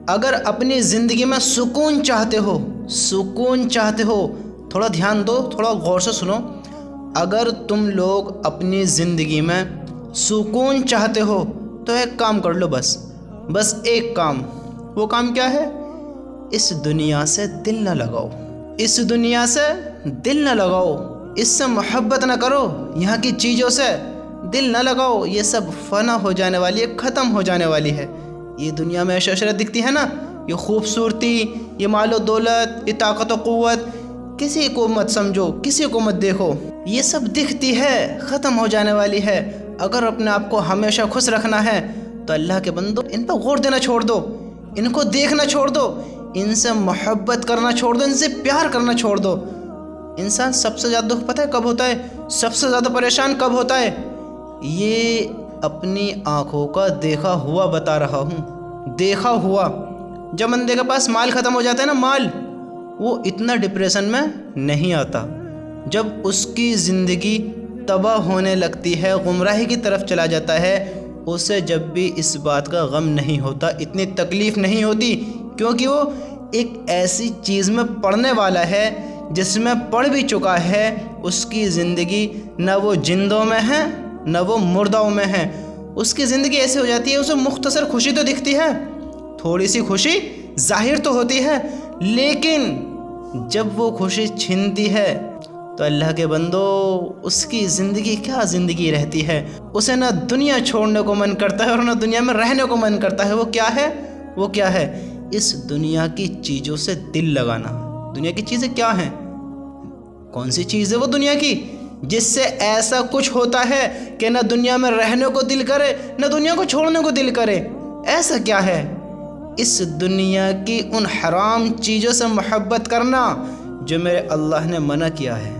اگر اپنی زندگی میں سکون چاہتے ہو، تھوڑا دھیان دو، تھوڑا غور سے سنو، اگر تم لوگ اپنی زندگی میں سکون چاہتے ہو تو ایک کام کر لو، بس ایک کام۔ وہ کام کیا ہے؟ اس دنیا سے دل نہ لگاؤ، اس دنیا سے دل نہ لگاؤ، اس سے محبت نہ کرو، یہاں کی چیزوں سے دل نہ لگاؤ، یہ سب فنا ہو جانے والی ہے، ختم ہو جانے والی ہے۔ یہ دنیا میں عیش و عشرت دکھتی ہے نا، یہ خوبصورتی، یہ مال و دولت، یہ طاقت و قوت، کسی کو مت سمجھو، کسی کو مت دیکھو، یہ سب دکھتی ہے، ختم ہو جانے والی ہے۔ اگر اپنے آپ کو ہمیشہ خوش رکھنا ہے تو اللہ کے بندو ان پر غور دینا چھوڑ دو، ان کو دیکھنا چھوڑ دو، ان سے محبت کرنا چھوڑ دو، ان سے پیار کرنا چھوڑ دو۔ انسان سب سے زیادہ دکھ پتہ ہے کب ہوتا ہے؟ سب سے زیادہ پریشان کب ہوتا ہے؟ یہ اپنی آنکھوں کا دیکھا ہوا بتا رہا ہوں، دیکھا ہوا۔ جب بندے کے پاس مال ختم ہو جاتا ہے نا، مال، وہ اتنا ڈپریشن میں نہیں آتا۔ جب اس کی زندگی تباہ ہونے لگتی ہے، گمراہی کی طرف چلا جاتا ہے، اسے جب بھی اس بات کا غم نہیں ہوتا، اتنی تکلیف نہیں ہوتی، کیونکہ وہ ایک ایسی چیز میں پڑنے والا ہے جس میں پڑ بھی چکا ہے۔ اس کی زندگی نہ وہ زندوں میں ہے نہ وہ مردوں میں ہے، اس کی زندگی ایسی ہو جاتی ہے، اسے مختصر خوشی تو دکھتی ہے، تھوڑی سی خوشی ظاہر تو ہوتی ہے، لیکن جب وہ خوشی چھنتی ہے تو اللہ کے بندو اس کی زندگی کیا زندگی رہتی ہے، اسے نہ دنیا چھوڑنے کو من کرتا ہے اور نہ دنیا میں رہنے کو من کرتا ہے۔ وہ کیا ہے؟ اس دنیا کی چیزوں سے دل لگانا۔ دنیا کی چیزیں کیا ہیں؟ کون سی چیز ہے وہ دنیا کی جس سے ایسا کچھ ہوتا ہے کہ نہ دنیا میں رہنے کو دل کرے نہ دنیا کو چھوڑنے کو دل کرے؟ ایسا کیا ہے؟ اس دنیا کی ان حرام چیزوں سے محبت کرنا جو میرے اللہ نے منع کیا ہے،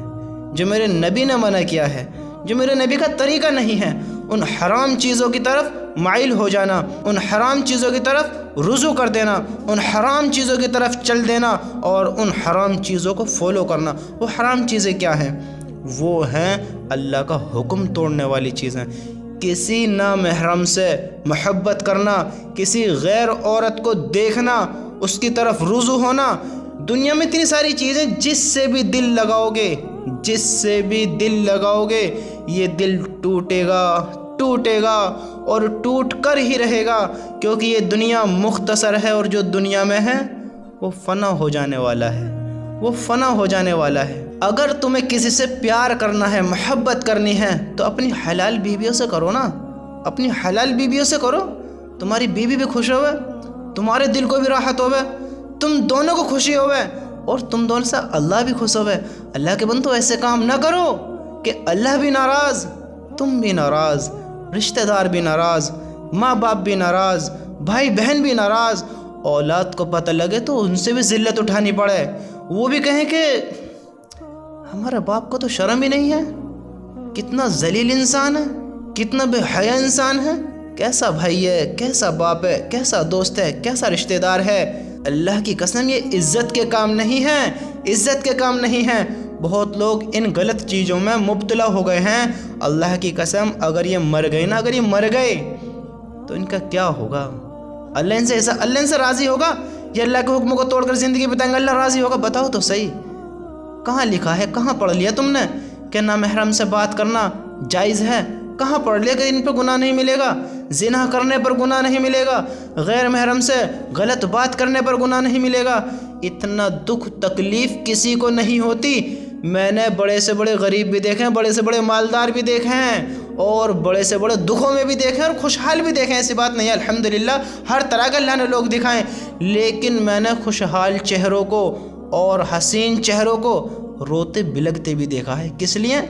جو میرے نبی نے منع کیا ہے، جو میرے نبی کا طریقہ نہیں ہے، ان حرام چیزوں کی طرف مائل ہو جانا، ان حرام چیزوں کی طرف رجوع کر دینا، ان حرام چیزوں کی طرف چل دینا اور ان حرام چیزوں کو فالو کرنا۔ وہ حرام چیزیں کیا ہیں؟ وہ ہیں اللہ کا حکم توڑنے والی چیزیں۔ کسی نامحرم سے محبت کرنا، کسی غیر عورت کو دیکھنا، اس کی طرف رجوع ہونا۔ دنیا میں اتنی ساری چیزیں، جس سے بھی دل لگاؤ گے یہ دل ٹوٹے گا اور ٹوٹ کر ہی رہے گا، کیونکہ یہ دنیا مختصر ہے اور جو دنیا میں ہے وہ فنا ہو جانے والا ہے۔ اگر تمہیں کسی سے پیار کرنا ہے، محبت کرنی ہے تو اپنی حلال بیویوں سے کرو نا، اپنی حلال بیویوں سے کرو، تمہاری بیوی بھی خوش ہوئے، تمہارے دل کو بھی راحت ہوئے، تم دونوں کو خوشی ہوئے اور تم دونوں سے اللہ بھی خوش ہوئے۔ اللہ کے بندو ایسے کام نہ کرو کہ اللہ بھی ناراض، تم بھی ناراض، رشتہ دار بھی ناراض، ماں باپ بھی ناراض، بھائی بہن بھی ناراض، اولاد کو پتہ لگے تو ان سے بھی ذلت اٹھانی پڑے، وہ بھی کہیں کہ ہمارے باپ کو تو شرم ہی نہیں ہے، کتنا ذلیل انسان ہے، کتنا بے حیا انسان ہے، کیسا بھائی ہے، کیسا باپ ہے، کیسا دوست ہے، کیسا رشتہ دار ہے۔ اللہ کی قسم یہ عزت کے کام نہیں ہیں، بہت لوگ ان غلط چیزوں میں مبتلا ہو گئے ہیں۔ اللہ کی قسم اگر یہ مر گئے تو ان کا کیا ہوگا؟ اللہ ان سے راضی ہوگا؟ یہ اللہ کے حکم کو توڑ کر زندگی بتائیں گے، اللہ راضی ہوگا؟ بتاؤ تو صحیح، کہاں لکھا ہے، کہاں پڑھ لیا تم نے کہ نامحرم سے بات کرنا جائز ہے؟ کہاں پڑھ لیا کہ ان پہ گناہ نہیں ملے گا، زنا کرنے پر گناہ نہیں ملے گا، غیر محرم سے غلط بات کرنے پر گناہ نہیں ملے گا؟ اتنا دکھ تکلیف کسی کو نہیں ہوتی۔ میں نے بڑے سے بڑے غریب بھی دیکھے ہیں، بڑے سے بڑے مالدار بھی دیکھے ہیں، اور بڑے سے بڑے دکھوں میں بھی دیکھے ہیں اور خوشحال بھی دیکھے ہیں، ایسی بات نہیں ہے، الحمدللہ ہر طرح کے اللہ نے لوگ دکھائیں، لیکن میں نے خوشحال چہروں کو اور حسین چہروں کو روتے بلگتے بھی دیکھا ہے۔ کس لیے؟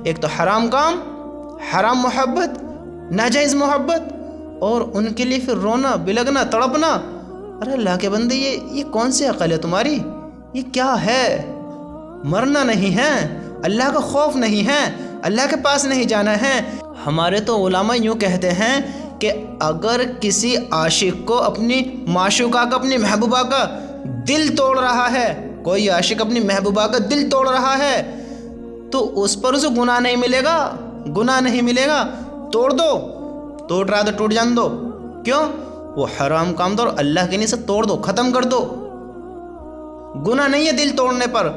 ایک تو حرام کام، حرام محبت، ناجائز محبت، اور ان کے لیے پھر رونا بلگنا تڑپنا۔ ارے اللہ کے بندے یہ کون سی عقل ہے تمہاری؟ یہ کیا ہے؟ مرنا نہیں ہے، اللہ کا خوف نہیں ہے، اللہ کے پاس نہیں جانا ہے۔ ہمارے تو علماء یوں کہتے ہیں کہ اگر کسی عاشق کو اپنی معشوقہ کا، اپنی محبوبہ کا دل توڑ رہا ہے، کوئی عاشق اپنی محبوبہ کا دل توڑ رہا ہے تو اس پر اسے گناہ نہیں ملے گا، توڑ دو، ٹوٹ رہا تو ٹوٹ جان دو۔ کیوں؟ وہ حرام کام دو اور اللہ کے لیے سے توڑ دو، ختم کر دو۔ گناہ نہیں ہے دل توڑنے پر،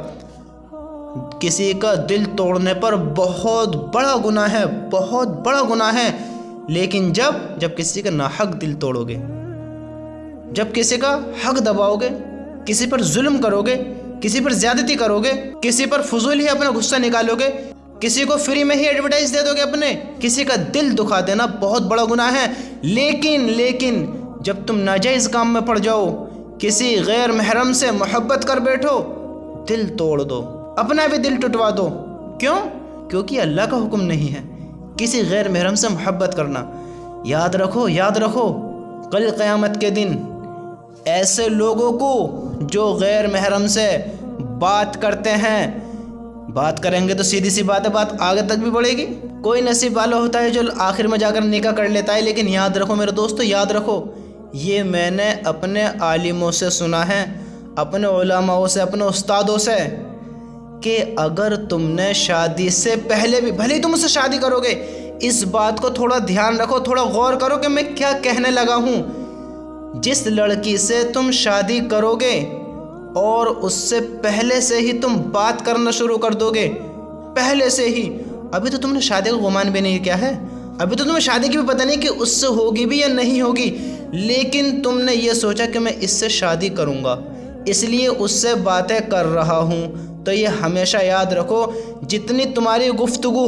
کسی کا دل توڑنے پر بہت بڑا گناہ ہے، بہت بڑا گناہ ہے، لیکن جب کسی کا ناحق دل توڑو گے، جب کسی کا حق دباؤ گے، کسی پر ظلم کرو گے، کسی پر زیادتی کرو گے، کسی پر فضول ہی اپنا غصہ نکالو گے، کسی کو فری میں ہی ایڈورٹائز دے دو گے اپنے، کسی کا دل دکھا دینا بہت بڑا گناہ ہے۔ لیکن جب تم ناجائز کام میں پڑ جاؤ، کسی غیر محرم سے محبت کر بیٹھو، دل توڑ دو، اپنا بھی دل ٹوٹوا دو۔ کیوں؟ کیونکہ اللہ کا حکم نہیں ہے کسی غیر محرم سے محبت کرنا۔ یاد رکھو کل قیامت کے دن ایسے لوگوں کو جو غیر محرم سے بات کرتے ہیں، بات کریں گے تو سیدھی سی بات ہے، بات آگے تک بھی بڑھے گی۔ کوئی نصیب والا ہوتا ہے جو آخر میں جا کر نکاح کر لیتا ہے، لیکن یاد رکھو میرے دوستو، یاد رکھو، یہ میں نے اپنے عالموں سے سنا ہے، اپنے علماء سے، اپنے استادوں سے، کہ اگر تم نے شادی سے پہلے بھی، بھلے تم اس سے شادی کرو گے، اس بات کو تھوڑا دھیان رکھو، تھوڑا غور کرو کہ میں کیا کہنے لگا ہوں۔ جس لڑکی سے تم شادی کرو گے اور اس سے پہلے سے ہی تم بات کرنا شروع کر دو گے، پہلے سے ہی، ابھی تو تم نے شادی کا گمان بھی نہیں کیا ہے، ابھی تو تمہیں شادی کی بھی پتہ نہیں کہ اس سے ہوگی بھی یا نہیں ہوگی، لیکن تم نے یہ سوچا کہ میں اس سے شادی کروں گا، اس لیے اس سے باتیں کر رہا ہوں۔ تو یہ ہمیشہ یاد رکھو، جتنی تمہاری گفتگو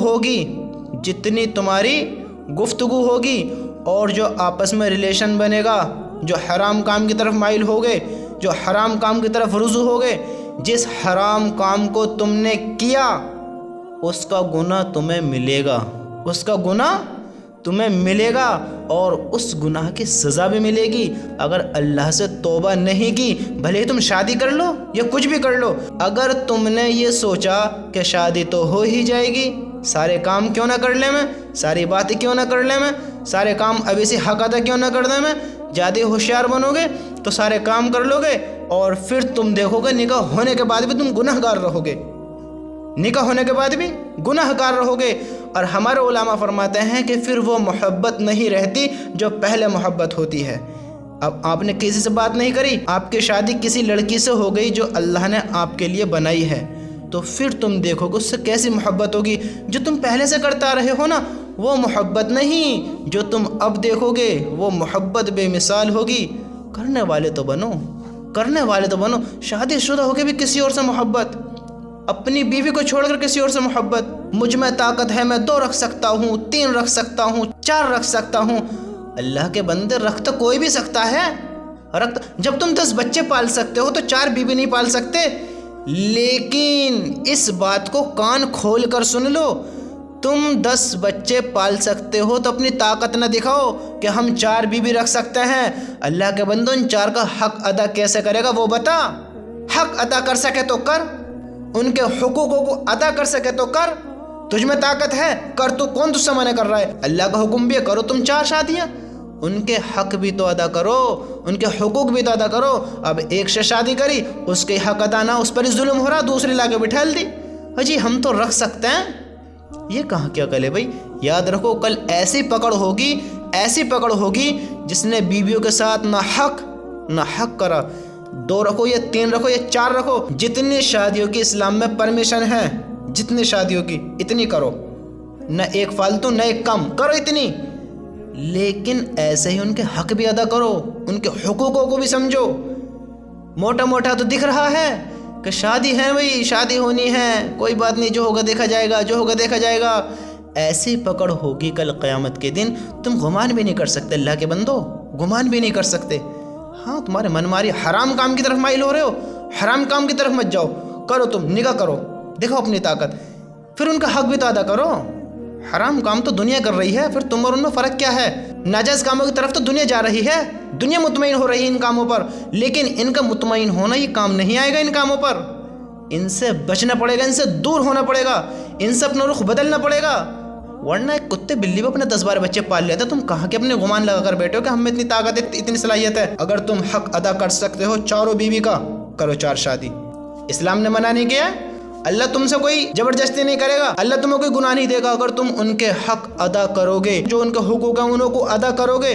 ہوگی اور جو آپس میں ریلیشن بنے گا، جو حرام کام کی طرف مائل ہوگے، جو حرام کام کی طرف رجوع ہوگے، جس حرام کام کو تم نے کیا اس کا گناہ تمہیں ملے گا، اس کا گناہ تمہیں ملے گا، اور اس گناہ کی سزا بھی ملے گی اگر اللہ سے توبہ نہیں کی، بھلے ہی تم شادی کر لو یا کچھ بھی کر لو۔ اگر تم نے یہ سوچا کہ شادی تو ہو ہی جائے گی، سارے کام کیوں نہ کر لیں میں، ساری باتیں کیوں نہ کر لیں میں، سارے کام ابھی سے حق ادا کیوں نہ کر دیں میں، زیادہ ہوشیار بنو گے تو سارے کام کر لو گے، اور پھر تم دیکھو گے نکاح ہونے کے بعد بھی تم گناہ گار رہو گے، نکاح ہونے کے بعد بھی گناہ گار رہو گے۔ اور ہمارے علماء فرماتے ہیں کہ پھر وہ محبت نہیں رہتی جو پہلے محبت ہوتی ہے۔ اب آپ نے کسی سے بات نہیں کری، آپ کی شادی کسی لڑکی سے ہو گئی جو اللہ نے آپ کے لیے بنائی ہے، تو پھر تم دیکھو گے اس سے کیسی محبت ہوگی۔ جو تم پہلے سے کرتے آ رہے ہو نا، وہ محبت نہیں، جو تم اب دیکھو گے وہ محبت بے مثال ہوگی۔ کرنے والے تو بنو، شادی شدہ ہو کے بھی کسی اور سے محبت، اپنی بیوی کو چھوڑ کر کسی اور سے محبت، مجھ میں طاقت ہے، میں 2 رکھ سکتا ہوں، 3 رکھ سکتا ہوں، 4 رکھ سکتا ہوں۔ اللہ کے بندے، رکھ تو کوئی بھی سکتا ہے، جب تم 10 بچے پال سکتے ہو تو 4 بیوی نہیں پال سکتے۔ لیکن اس بات کو کان کھول کر سن لو، تم 10 بچے پال سکتے ہو تو اپنی طاقت نہ دکھاؤ کہ ہم 4 بیوی رکھ سکتے ہیں۔ اللہ کے بندوں، ان 4 کا حق ادا کیسے کرے گا وہ بتا، حق ادا کر سکے تو کر، ان کے حقوقوں کو ادا کر سکے تو کر، تجھ میں طاقت ہے کر، تو کون تجھ سے منع کر رہا ہے؟ اللہ کا حکم بھی ہے کرو تم 4 شادیاں، ان کے حق بھی تو ادا کرو، ان کے حقوق بھی تو ادا کرو۔ اب ایک سے شادی کری، اس کے حق ادا نہ، اس پر ہی ظلم ہو رہا، دوسری لا کے بٹھال دی، جی ہم تو رکھ سکتے ہیں، یہ کہاں کیا کلے بھائی۔ یاد رکھو کل ایسی پکڑ ہوگی جس نے بیویوں کے ساتھ نہ حق کرا۔ 2 رکھو یا 3 رکھو یا 4 رکھو، جتنی شادیوں کی اسلام میں پرمیشن ہے، جتنی شادیوں کی اتنی کرو، نہ ایک فالتو نہ ایک کم کرو، اتنی۔ لیکن ایسے ہی ان کے حق بھی ادا کرو، ان کے حقوقوں کو بھی سمجھو۔ موٹا تو دکھ رہا ہے کہ شادی ہے بھائی، شادی ہونی ہے، کوئی بات نہیں، جو ہوگا دیکھا جائے گا، ایسی پکڑ ہوگی کل قیامت کے دن، تم گمان بھی نہیں کر سکتے، اللہ کے بندو گمان بھی نہیں کر سکتے۔ ہاں تمہارے من ماری حرام کام کی طرف مائل ہو رہے ہو، حرام کام کی طرف مت جاؤ، کرو تم نگاہ کرو، دیکھو اپنی طاقت، پھر ان کا حق بھی تو ادا کرو۔ حرام کام تو دنیا کر رہی ہے، پھر تم اور ان میں فرق کیا ہے؟ ناجائز کاموں کی طرف تو دنیا جا رہی ہے، دنیا مطمئن ہو رہی ہے ان کاموں پر، لیکن ان کا مطمئن ہونا یہ کام نہیں آئے گا ان کاموں پر، ان سے بچنا پڑے گا، ان سے دور ہونا پڑے گا، ان سے اپنا رخ بدلنا پڑے گا، ورنہ ایک کتے بلی بھی اپنے 10-12 بچے پال لیتے، تم کہاں کے اپنے گمان لگا کر بیٹھے ہو کہ ہم میں اتنی طاقت ہے، اتنی صلاحیت ہے۔ اگر تم حق ادا کر سکتے ہو 4 بیوی کا، کرو 4 شادی، اسلام نے منع نہیں کیا، اللہ تم سے کوئی زبردستی نہیں کرے گا، اللہ تمہیں کوئی گناہ نہیں دے گا، اگر تم ان کے حق ادا کرو گے، جو ان کے حقوق ہیں انہوں کو ادا کرو گے،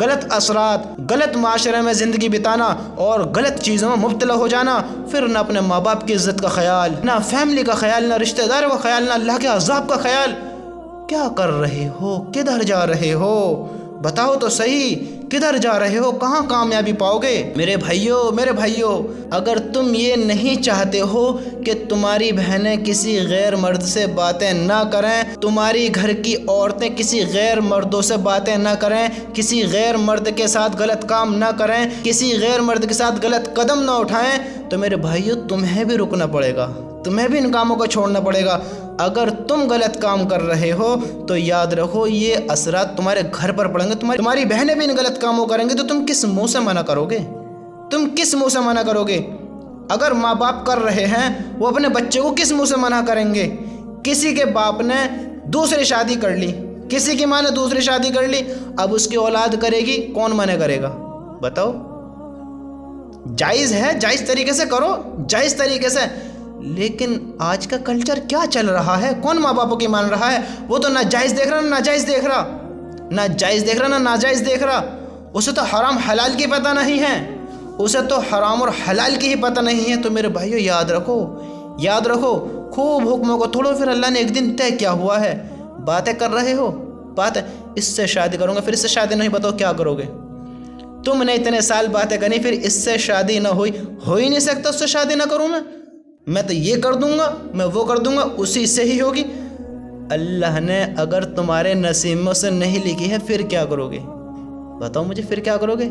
غلط اثرات، غلط معاشرے میں زندگی بتانا اور غلط چیزوں میں مبتلا ہو جانا، پھر نہ اپنے ماں باپ کی عزت کا خیال، نہ فیملی کا خیال، نہ رشتہ داروں کا خیال، نہ اللہ کے عذاب کا خیال۔ کیا کر رہے ہو؟ کدھر جا رہے ہو؟ بتاؤ تو صحیح، کدھر جا رہے ہو؟ کہاں کامیابی پاؤ گے؟ میرے بھائیوں، اگر تم یہ نہیں چاہتے ہو کہ تمہاری بہنیں کسی غیر مرد سے باتیں نہ کریں، تمہاری گھر کی عورتیں کسی غیر مردوں سے باتیں نہ کریں، کسی غیر مرد کے ساتھ غلط کام نہ کریں، کسی غیر مرد کے ساتھ غلط قدم نہ اٹھائیں، تو میرے بھائیوں تمہیں بھی رکنا پڑے گا، تمہیں بھی ان کاموں کو چھوڑنا پڑے گا۔ اگر تم غلط کام کر رہے ہو تو یاد رکھو یہ اثرات تمہارے گھر پر پڑیں گے، تمہاری بہنیں بھی ان غلط کاموں کریں گے، تو تم کس منہ سے منع کرو گے؟ تم کس منہ سے منع کرو گے؟ اگر ماں باپ کر رہے ہیں وہ اپنے بچے کو کس منہ سے منع کریں گے؟ کسی کے باپ نے دوسری شادی کر لی، کسی کی ماں نے دوسری شادی کر لی، اب اس کی اولاد کرے گی، کون منع کرے گا؟ بتاؤ۔ جائز ہے، جائز طریقے سے کرو، جائز طریقے سے، لیکن آج کا کلچر کیا چل رہا ہے؟ کون ماں باپوں کی مان رہا ہے؟ وہ تو نہ جائز دیکھ رہا، نہ ناجائز دیکھ رہا، نہ جائز دیکھ رہا، نہ ناجائز دیکھ رہا۔ اسے تو حرام حلال کی پتہ نہیں ہے، اسے تو حرام اور حلال کی ہی پتہ نہیں ہے۔ تو میرے بھائیو یاد رکھو، خوب حکموں کو توڑو، پھر اللہ نے ایک دن طے کیا ہوا ہے۔ باتیں کر رہے ہو، اس سے شادی کروں گا، پھر اس سے شادی نہیں، بتاؤ کیا کرو گے؟ تم نے اتنے سال باتیں کرنی، پھر اس سے شادی نہ ہوئی، ہو ہی نہیں سکتا، اس سے شادی نہ کروں میں تو یہ کر دوں گا، میں وہ کر دوں گا، اسی سے ہی ہوگی۔ اللہ نے اگر تمہارے نصیبوں سے نہیں لکھی ہے پھر کیا کرو گے؟ بتاؤ مجھے، پھر کیا کرو گے؟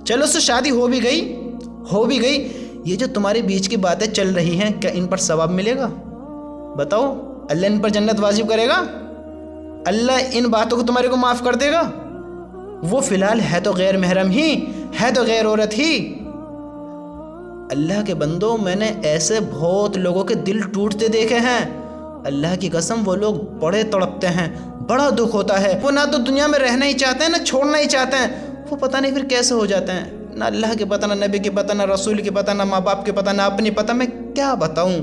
چلو اس سے شادی ہو بھی گئی، یہ جو تمہارے بیچ کی باتیں چل رہی ہیں، کیا ان پر ثواب ملے گا؟ بتاؤ، اللہ ان پر جنت واجب کرے گا؟ اللہ ان باتوں کو تمہارے کو معاف کر دے گا؟ وہ فی الحال ہے تو غیر محرم ہی، ہے تو غیر عورت ہی۔ اللہ کے بندوں، میں نے ایسے بہت لوگوں کے دل ٹوٹتے دیکھے ہیں، اللہ کی قسم وہ لوگ بڑے تڑپتے ہیں، بڑا دکھ ہوتا ہے، وہ نہ تو دنیا میں رہنا ہی چاہتے ہیں، نہ چھوڑنا ہی چاہتے ہیں، وہ پتہ نہیں پھر کیسے ہو جاتے ہیں، نہ اللہ کے پتہ، نہ نبی کے پتہ، نہ رسول کے پتہ، نہ ماں باپ کے پتہ، نہ اپنی پتہ۔ میں کیا بتاؤں،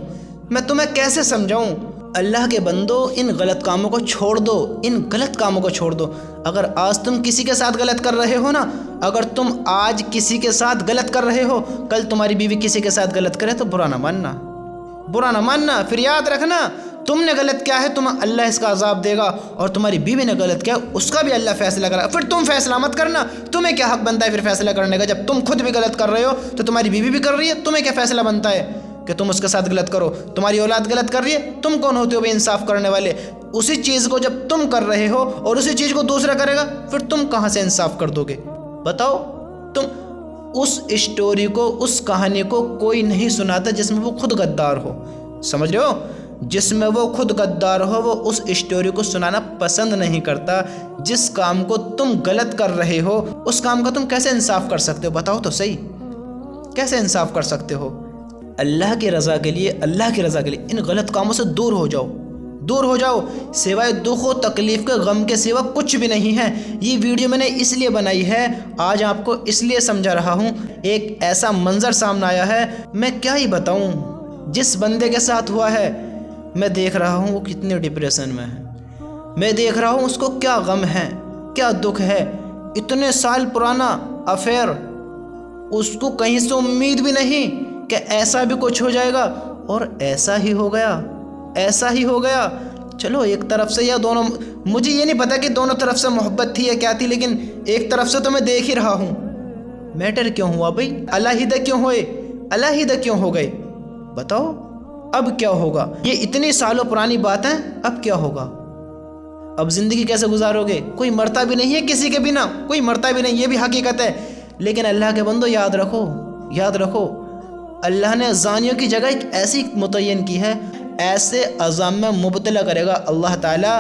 میں تمہیں کیسے سمجھاؤں؟ اللہ کے بندو، ان غلط کاموں کو چھوڑ دو، ان غلط کاموں کو چھوڑ دو۔ اگر آج تم کسی کے ساتھ غلط کر رہے ہو نا، اگر تم آج کسی کے ساتھ غلط کر رہے ہو، کل تمہاری بیوی کسی کے ساتھ غلط کرے تو برا نہ ماننا، پھر یاد رکھنا تم نے غلط کیا ہے، تمہیں اللہ اس کا عذاب دے گا، اور تمہاری بیوی نے غلط کیا اس کا بھی اللہ فیصلہ کرے گا۔ پھر تم فیصلہ مت کرنا، تمہیں کیا حق بنتا ہے پھر فیصلہ کرنے کا؟ جب تم خود بھی غلط کر رہے ہو تو تمہاری بیوی بھی کر رہی ہے، تمہیں کیا فیصلہ بنتا ہے کہ تم اس کے ساتھ غلط کرو؟ تمہاری اولاد غلط کر رہی ہے، تم کون ہوتے ہو بے انصاف کرنے والے؟ اسی چیز کو جب تم کر رہے ہو اور اسی چیز کو دوسرا کرے گا، پھر تم کہاں سے انصاف کر دو گے؟ بتاؤ۔ تم اس اسٹوری کو، اس کہانی کو کوئی نہیں سناتا جس میں وہ خود غدار ہو، سمجھ رہے ہو؟ جس میں وہ خود غدار ہو، وہ اس اسٹوری کو سنانا پسند نہیں کرتا۔ جس کام کو تم غلط کر رہے ہو، اس کام کا تم کیسے انصاف کر سکتے ہو؟ بتاؤ تو صحیح، کیسے انصاف کر سکتے ہو؟ اللہ کی رضا کے لیے ان غلط کاموں سے دور ہو جاؤ، سوائے دکھ و تکلیف کے، غم کے سوا کچھ بھی نہیں ہے۔ یہ ویڈیو میں نے اس لیے بنائی ہے، آج آپ کو اس لیے سمجھا رہا ہوں، ایک ایسا منظر سامنے آیا ہے، میں کیا ہی بتاؤں۔ جس بندے کے ساتھ ہوا ہے، میں دیکھ رہا ہوں وہ کتنے ڈپریشن میں ہے، میں دیکھ رہا ہوں اس کو کیا غم ہے، کیا دکھ ہے، اتنے سال پرانا افیئر، اس کو کہیں سے امید بھی نہیں کہ ایسا بھی کچھ ہو جائے گا، اور ایسا ہی ہو گیا۔ چلو ایک طرف سے یا دونوں، مجھے یہ نہیں پتا کہ دونوں طرف سے محبت تھی یا کیا تھی، لیکن ایک طرف سے تو میں دیکھ ہی رہا ہوں۔ میٹر کیوں ہوا بھائی؟ علیحدہ کیوں ہو گئے؟ بتاؤ اب کیا ہوگا؟ یہ اتنی سالوں پرانی بات ہے، اب کیا ہوگا؟ اب زندگی کیسے گزارو گے؟ کوئی مرتا بھی نہیں ہے کسی کے بنا، کوئی مرتا بھی نہیں، یہ بھی حقیقت ہے۔ لیکن اللہ کے بندو یاد رکھو، اللہ نے زانیوں کی جگہ ایک ایسی متعین کی ہے، ایسے عذاب میں مبتلا کرے گا اللہ تعالیٰ،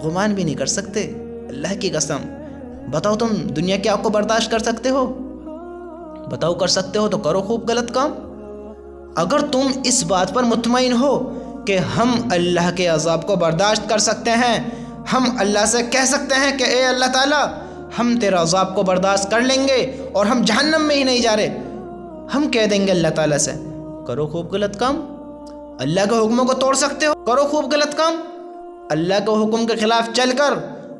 گمان بھی نہیں کر سکتے، اللہ کی قسم۔ بتاؤ تم دنیا کی آگ کو برداشت کر سکتے ہو؟ بتاؤ کر سکتے ہو تو کرو خوب غلط کام۔ اگر تم اس بات پر مطمئن ہو کہ ہم اللہ کے عذاب کو برداشت کر سکتے ہیں، ہم اللہ سے کہہ سکتے ہیں کہ اے اللہ تعالیٰ، ہم تیرا عذاب کو برداشت کر لیں گے اور ہم جہنم میں ہی نہیں جا رہے، ہم کہہ دیں گے اللہ تعالیٰ سے، کرو خوب غلط کام۔ اللہ کے حکموں کو توڑ سکتے ہو، کرو خوب غلط کام۔ اللہ کے حکم کے خلاف چل کر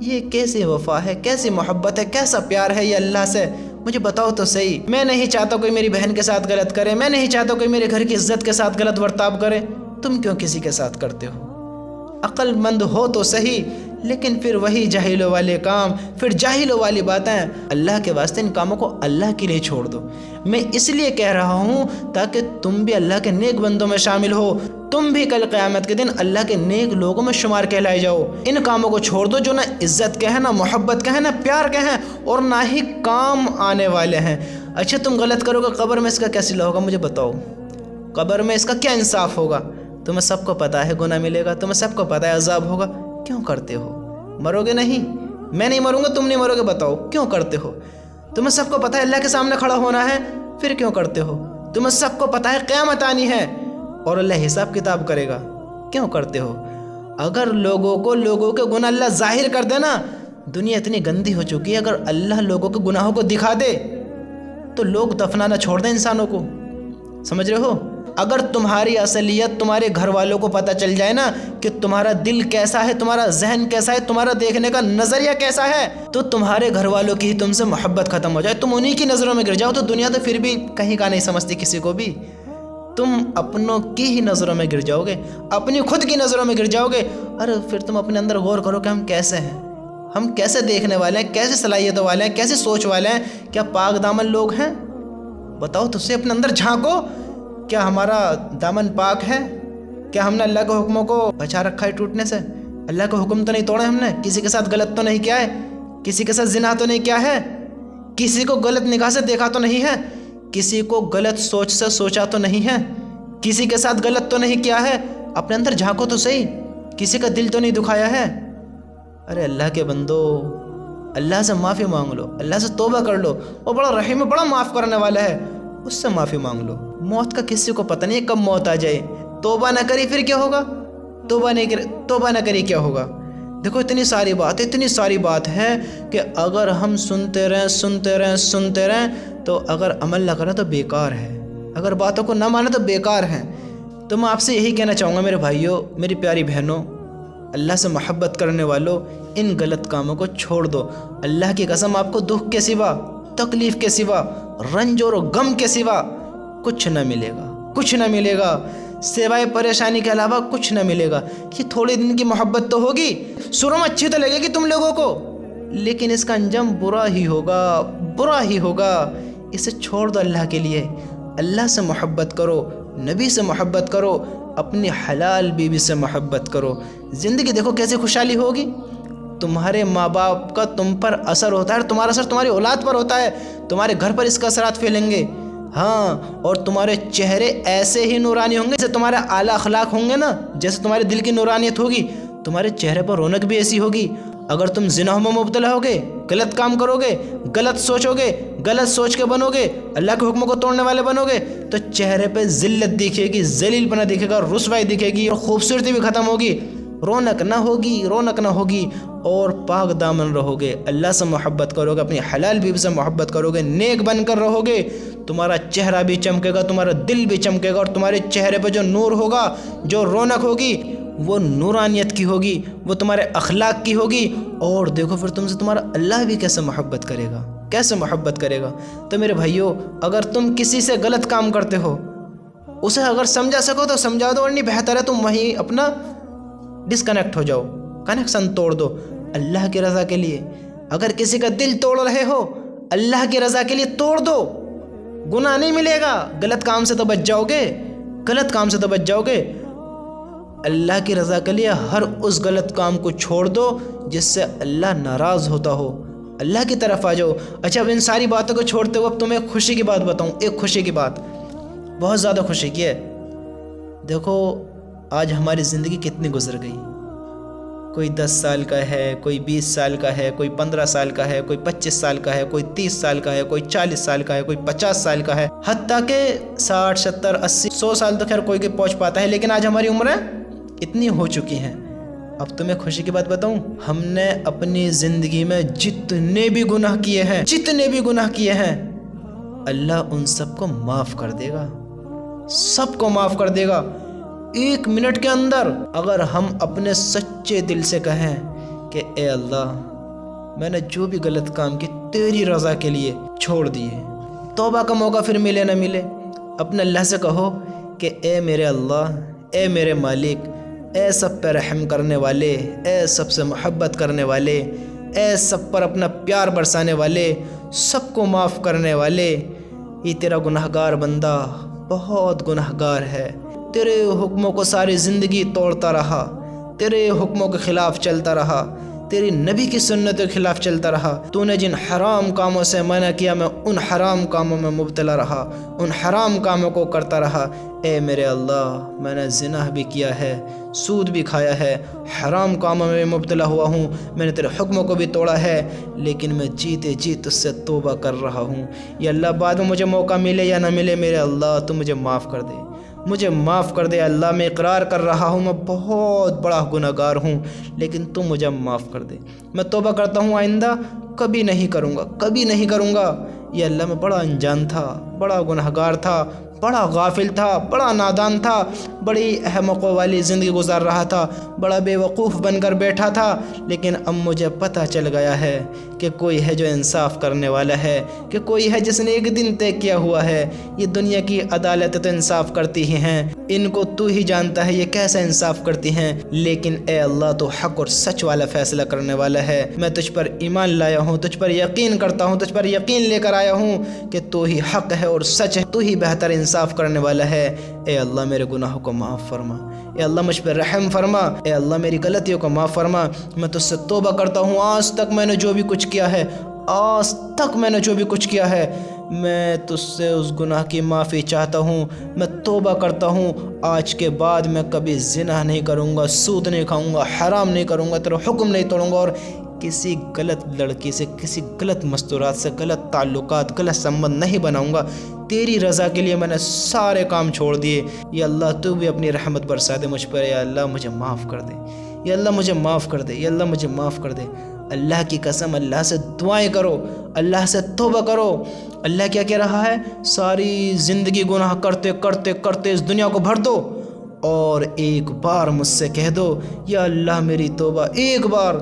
یہ کیسی وفا ہے، کیسی محبت ہے، کیسا پیار ہے یہ اللہ سے؟ مجھے بتاؤ تو صحیح۔ میں نہیں چاہتا کوئی میری بہن کے ساتھ غلط کرے، میں نہیں چاہتا کوئی میرے گھر کی عزت کے ساتھ غلط برتاؤ کرے، تم کیوں کسی کے ساتھ کرتے ہو؟ عقل مند ہو تو صحیح، لیکن پھر وہی جاہلوں والے کام، پھر جاہلوں والی باتیں۔ اللہ کے واسطے ان کاموں کو اللہ کے لیے چھوڑ دو۔ میں اس لیے کہہ رہا ہوں تاکہ تم بھی اللہ کے نیک بندوں میں شامل ہو، تم بھی کل قیامت کے دن اللہ کے نیک لوگوں میں شمار کہلائے جاؤ۔ ان کاموں کو چھوڑ دو جو نہ عزت کے ہیں، نہ محبت کے ہیں، نہ پیار کے ہیں، اور نہ ہی کام آنے والے ہیں۔ اچھا تم غلط کرو گے، قبر میں اس کا کیا صلہ ہوگا؟ مجھے بتاؤ، قبر میں اس کا کیا انصاف ہوگا؟ تمہیں سب کو پتہ ہے گناہ ملے گا، تمہیں سب کو پتہ ہے عذاب ہوگا، کیوں کرتے ہو؟ مرو گے نہیں، میں نہیں مروں گا، تم نہیں مرو گے، بتاؤ کیوں کرتے ہو؟ تمہیں سب کو پتہ ہے اللہ کے سامنے کھڑا ہونا ہے، پھر کیوں کرتے ہو؟ تمہیں سب کو پتہ ہے قیامت آنی ہے اور اللہ حساب کتاب کرے گا، کیوں کرتے ہو؟ اگر لوگوں کے گناہ اللہ ظاہر کر دے نا، دنیا اتنی گندی ہو چکی ہے، اگر اللہ لوگوں کے گناہوں کو دکھا دے تو لوگ دفنانا چھوڑ دیں انسانوں کو، سمجھ رہے ہو؟ اگر تمہاری اصلیت تمہارے گھر والوں کو پتہ چل جائے نا کہ تمہارا دل کیسا ہے، تمہارا ذہن کیسا ہے، تمہارا دیکھنے کا نظریہ کیسا ہے، تو تمہارے گھر والوں کی ہی تم سے محبت ختم ہو جائے، تم انہی کی نظروں میں گر جاؤ، تو دنیا تو پھر بھی کہیں کا نہیں سمجھتی کسی کو بھی، تم اپنوں کی ہی نظروں میں گر جاؤ گے، اپنی خود کی نظروں میں گر جاؤ گے۔ ارے پھر تم اپنے اندر غور کرو کہ ہم کیسے ہیں، ہم کیسے دیکھنے والے ہیں، کیسے صلاحیتوں والے ہیں، کیسے سوچ والے ہیں، کیا پاک دامن لوگ ہیں؟ بتاؤ تو سے اپنے اندر جھانکو، کیا ہمارا دامن پاک ہے؟ کیا ہم نے اللہ کے حکموں کو بچا رکھا ہے ٹوٹنے سے؟ اللہ کے حکم تو نہیں توڑے ہم نے؟ کسی کے ساتھ غلط تو نہیں کیا ہے؟ کسی کے ساتھ زنا تو نہیں کیا ہے؟ کسی کو غلط نگاہ سے دیکھا تو نہیں ہے؟ کسی کو غلط سوچ سے سوچا تو نہیں ہے؟ کسی کے ساتھ غلط تو نہیں کیا ہے؟ اپنے اندر جھانکو تو صحیح، کسی کا دل تو نہیں دکھایا ہے؟ ارے اللہ کے بندو، اللہ سے معافی مانگ لو، اللہ سے توبہ کر لو، وہ بڑا رحیم ہے، بڑا معاف کرنے والا ہے، اس سے معافی مانگ لو۔ موت کا کسی کو پتہ نہیں کب موت آ جائے، توبہ نہ کری پھر کیا ہوگا؟ توبہ نہ کری کیا ہوگا؟ دیکھو اتنی ساری بات ہے کہ اگر ہم سنتے رہیں تو اگر عمل نہ کریں تو بیکار ہے، اگر باتوں کو نہ مانیں تو بیکار ہیں۔ تو میں آپ سے یہی کہنا چاہوں گا میرے بھائیوں، میری پیاری بہنوں، اللہ سے محبت کرنے والوں، ان غلط کاموں کو چھوڑ دو۔ اللہ کی قسم آپ کو دکھ کے سوا، تکلیف کے سوا، رنج اور غم کے سوا کچھ نہ ملے گا، سوائے پریشانی کے علاوہ کچھ نہ ملے گا۔ یہ تھوڑے دن کی محبت تو ہوگی، شروع میں اچھی تو لگے گی تم لوگوں کو، لیکن اس کا انجام برا ہی ہوگا۔ اسے چھوڑ دو اللہ کے لیے، اللہ سے محبت کرو، نبی سے محبت کرو، اپنی حلال بیوی سے محبت کرو۔ زندگی دیکھو کیسے خوشحالی ہوگی۔ تمہارے ماں باپ کا تم پر اثر ہوتا ہے، تمہارا اثر تمہاری اولاد پر ہوتا ہے، تمہارے گھر پر اس کا اثرات پھیلیں گے، ہاں، اور تمہارے چہرے ایسے ہی نورانی ہوں گے جیسے تمہارے اعلیٰ اخلاق ہوں گے نا، جیسے تمہارے دل کی نورانیت ہوگی، تمہارے چہرے پر رونق بھی ایسی ہوگی۔ اگر تم زنا میں مبتلا ہوگے، غلط کام کرو گے، غلط سوچو گے، غلط سوچ کے بنو گے، اللہ کے حکموں کو توڑنے والے بنو گے، تو چہرے پہ ذلت دکھے گی، ذلیل پنا دکھے گا، رسوائی دکھے گی، اور خوبصورتی بھی ختم ہوگی، رونق نہ ہوگی، اور پاک دامن رہو گے، اللہ سے محبت کرو گے، اپنی حلال بیوی سے محبت کرو گے، نیک بن کر رہو گے، تمہارا چہرہ بھی چمکے گا، تمہارا دل بھی چمکے گا، اور تمہارے چہرے پہ جو نور ہوگا، جو رونق ہوگی، وہ نورانیت کی ہوگی، وہ تمہارے اخلاق کی ہوگی۔ اور دیکھو پھر تم سے تمہارا اللہ بھی کیسے محبت کرے گا۔ تو میرے بھائیوں، اگر تم کسی سے غلط کام کرتے ہو، اسے اگر سمجھا سکو تو سمجھا دو، اور نہیں بہتر ہے تم وہیں اپنا ڈسکنیکٹ ہو جاؤ، کنیکشن توڑ دو اللہ کی رضا کے لیے۔ اگر کسی کا دل توڑ رہے ہو، اللہ کی رضا کے لیے توڑ دو، گناہ نہیں ملے گا، غلط کام سے تو بچ جاؤ گے، اللہ کی رضا کے لیے ہر اس غلط کام کو چھوڑ دو جس سے اللہ ناراض ہوتا ہو، اللہ کی طرف آ جاؤ۔ اچھا، اب ان ساری باتوں کو چھوڑتے ہوئے اب تمہیں ایک خوشی کی بات بتاؤں، ایک خوشی کی بات، بہت زیادہ خوشی کی ہے۔ دیکھو آج ہماری زندگی کتنی گزر گئی، کوئی 10 سال کا ہے، کوئی 20 سال کا ہے، کوئی 15 سال کا ہے، کوئی 25 سال کا ہے، کوئی 30 سال کا ہے، کوئی 40 سال کا ہے، کوئی 50 سال کا ہے، حتیٰ کہ 60 70 80 100 سال تو خیر کوئی کے پہنچ پاتا ہے، لیکن آج ہماری عمریں اتنی ہو چکی ہیں۔ اب تمہیں خوشی کی بات بتاؤں، ہم نے اپنی زندگی میں جتنے بھی گناہ کیے ہیں اللہ ان سب کو معاف کر دے گا، 1 منٹ کے اندر اگر ہم اپنے سچے دل سے کہیں کہ اے اللہ میں نے جو بھی غلط کام کی تیری رضا کے لیے چھوڑ دیے، توبہ کا موقع پھر ملے نہ ملے، اپنے اللہ سے کہو کہ اے میرے اللہ، اے میرے مالک، اے سب پہ رحم کرنے والے، اے سب سے محبت کرنے والے، اے سب پر اپنا پیار برسانے والے، سب کو معاف کرنے والے، یہ تیرا گنہگار بندہ بہت گنہگار ہے، تیرے حکموں کو ساری زندگی توڑتا رہا، تیرے حکموں کے خلاف چلتا رہا، تیری نبی کی سنت کے خلاف چلتا رہا، تو نے جن حرام کاموں سے منع کیا میں ان حرام کاموں میں مبتلا رہا، ان حرام کاموں کو کرتا رہا۔ اے میرے اللہ میں نے زنا بھی کیا ہے، سود بھی کھایا ہے، حرام کاموں میں مبتلا ہوا ہوں، میں نے تیرے حکموں کو بھی توڑا ہے، لیکن میں جیتے جی تجھ سے توبہ کر رہا ہوں۔ یا اللہ بعد میں مجھے موقع ملے یا نہ ملے، میرے اللہ تو مجھے معاف کر دے، مجھے معاف کر دے۔ اللہ میں اقرار کر رہا ہوں میں بہت بڑا گنہگار ہوں، لیکن تم مجھے معاف کر دے۔ میں توبہ کرتا ہوں آئندہ کبھی نہیں کروں گا، کبھی نہیں کروں گا۔ یا اللہ میں بڑا انجان تھا، بڑا گنہگار تھا، بڑا غافل تھا، بڑا نادان تھا، بڑی احمقوں والی زندگی گزار رہا تھا، بڑا بے وقوف بن کر بیٹھا تھا، لیکن اب مجھے پتہ چل گیا ہے کہ کوئی ہے جو انصاف کرنے والا ہے، کہ کوئی ہے جس نے ایک دن طے کیا ہوا ہے۔ یہ دنیا کی عدالتیں تو انصاف کرتی ہی ہیں، ان کو تو ہی جانتا ہے یہ کیسا انصاف کرتی ہیں، لیکن اے اللہ تو حق اور سچ والا فیصلہ کرنے والا ہے۔ میں تجھ پر ایمان لایا ہوں، تجھ پر یقین کرتا ہوں، تجھ پر یقین لے کر آیا ہوں کہ تو ہی حق ہے اور سچ ہے، تو ہی بہتر انصاف کرنے والا ہے۔ اے اللہ میرے گناہوں کو معاف فرما، اے اللہ مجھ پر رحم فرما، اے اللہ میری غلطیوں کو معاف فرما۔ میں تجھ سے توبہ کرتا ہوں، آج تک میں نے جو بھی کچھ کیا ہے، آج تک میں نے جو بھی کچھ کیا ہے، میں تجھ سے اس گناہ کی معافی چاہتا ہوں۔ میں توبہ کرتا ہوں، آج کے بعد میں کبھی زنا نہیں کروں گا، سود نہیں کھاؤں گا، حرام نہیں کروں گا، تیرا حکم نہیں توڑوں گا، اور کسی غلط لڑکی سے، کسی غلط مستورات سے، غلط تعلقات، غلط سمبند نہیں بناؤں گا۔ تیری رضا کے لیے میں نے سارے کام چھوڑ دیے۔ یا اللہ تو بھی اپنی رحمت برسا دے مجھ پر، یا اللہ مجھے معاف کر دے، یا اللہ مجھے معاف کر دے، یا اللہ مجھے معاف کر دے۔ اللہ کی قسم اللہ سے دعائیں کرو، اللہ سے توبہ کرو۔ اللہ کیا کہہ رہا ہے؟ ساری زندگی گناہ کرتے کرتے کرتے اس دنیا کو بھر دو اور ایک بار مجھ سے کہہ دو یا اللہ میری توبہ، ایک بار۔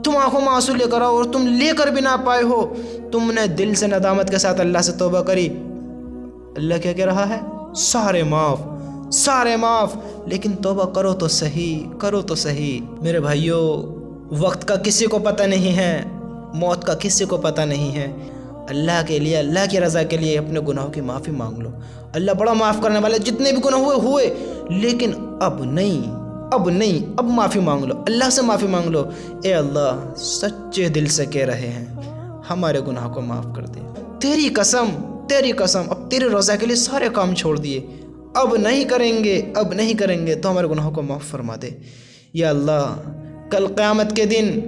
تم آنکھوں میں آنسو لے کر آؤ، اور تم لے کر بھی نہ پائے ہو، تم نے دل سے ندامت کے ساتھ اللہ سے توبہ کری، اللہ کیا کہہ رہا ہے؟ سارے معاف، سارے معاف، لیکن توبہ کرو تو صحیح، کرو تو صحیح۔ میرے بھائیوں، وقت کا کسی کو پتہ نہیں ہے، موت کا کسی کو پتہ نہیں ہے۔ اللہ کے لیے، اللہ کی رضا کے لیے اپنے گناہوں کی معافی مانگ لو۔ اللہ بڑا معاف کرنے والا ہے، جتنے بھی گناہ ہوئے، لیکن اب نہیں، اب نہیں، اب معافی مانگ لو، اللہ سے معافی مانگ لو۔ اے اللہ سچے دل سے کہہ رہے ہیں ہمارے گناہ کو معاف کر دے، تیری قسم، تیری قسم، اب تیری رضا کے لیے سارے کام چھوڑ دیے، اب نہیں کریں گے، اب نہیں کریں گے، تو ہمارے گناہوں کو معاف فرما دے۔ یا اللہ کل قیامت کے دن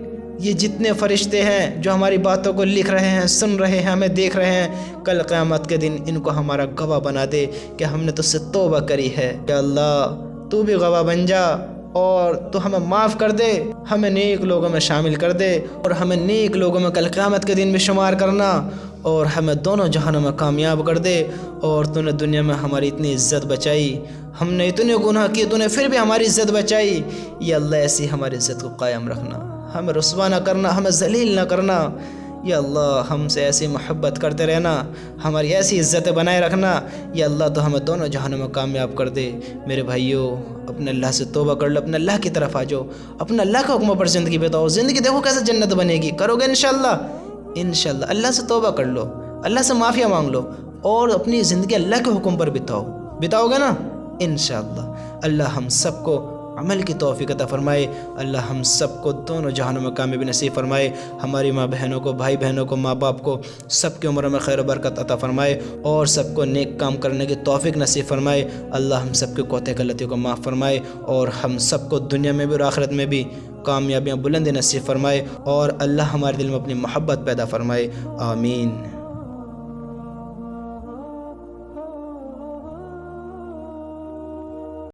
یہ جتنے فرشتے ہیں جو ہماری باتوں کو لکھ رہے ہیں، سن رہے ہیں، ہمیں دیکھ رہے ہیں، کل قیامت کے دن ان کو ہمارا گواہ بنا دے کہ ہم نے تجھ سے توبہ کری ہے۔ یا اللہ تو بھی گواہ بن جا اور تو ہمیں معاف کر دے، ہمیں نیک لوگوں میں شامل کر دے، اور ہمیں نیک لوگوں میں کل قیامت کے دن میں شمار کرنا، اور ہمیں دونوں جہانوں میں کامیاب کر دے۔ اور تو نے دنیا میں ہماری اتنی عزت بچائی، ہم نے اتنے گناہ کیے، تو نے پھر بھی ہماری عزت بچائی۔ یا اللہ ایسی ہماری عزت کو قائم رکھنا، ہمیں رسوا نہ کرنا، ہمیں ذلیل نہ کرنا۔ یا اللہ ہم سے ایسی محبت کرتے رہنا، ہماری ایسی عزتیں بنائے رکھنا۔ یا اللہ تو ہمیں دونوں جہانوں میں کامیاب کر دے۔ میرے بھائیوں اپنے اللہ سے توبہ کر لو، اپنے اللہ کی طرف آ جاؤ، اپنے اللہ کے حکموں پر زندگی بتاؤ، زندگی دیکھو کیسے جنت بنے گی، کرو گے انشاءاللہ، انشاءاللہ۔ اللہ سے توبہ کر لو، اللہ سے معافیہ مانگ لو، اور اپنی زندگی اللہ کے حکم پر بتاؤ گے نا انشاءاللہ۔ اللہ ہم سب کو عمل کی توفیق عطا فرمائے، اللہ ہم سب کو دونوں جہانوں میں کامیابی نصیب فرمائے، ہماری ماں بہنوں کو، بھائی بہنوں کو، ماں باپ کو، سب کی عمروں میں خیر و برکت عطا فرمائے، اور سب کو نیک کام کرنے کی توفیق نصیب فرمائے۔ اللہ ہم سب کے کوتاہی غلطیوں کو معاف فرمائے، اور ہم سب کو دنیا میں بھی اور آخرت میں بھی کامیابیاں بلند نصیب فرمائے، اور اللہ ہمارے دل میں اپنی محبت پیدا فرمائے، آمین۔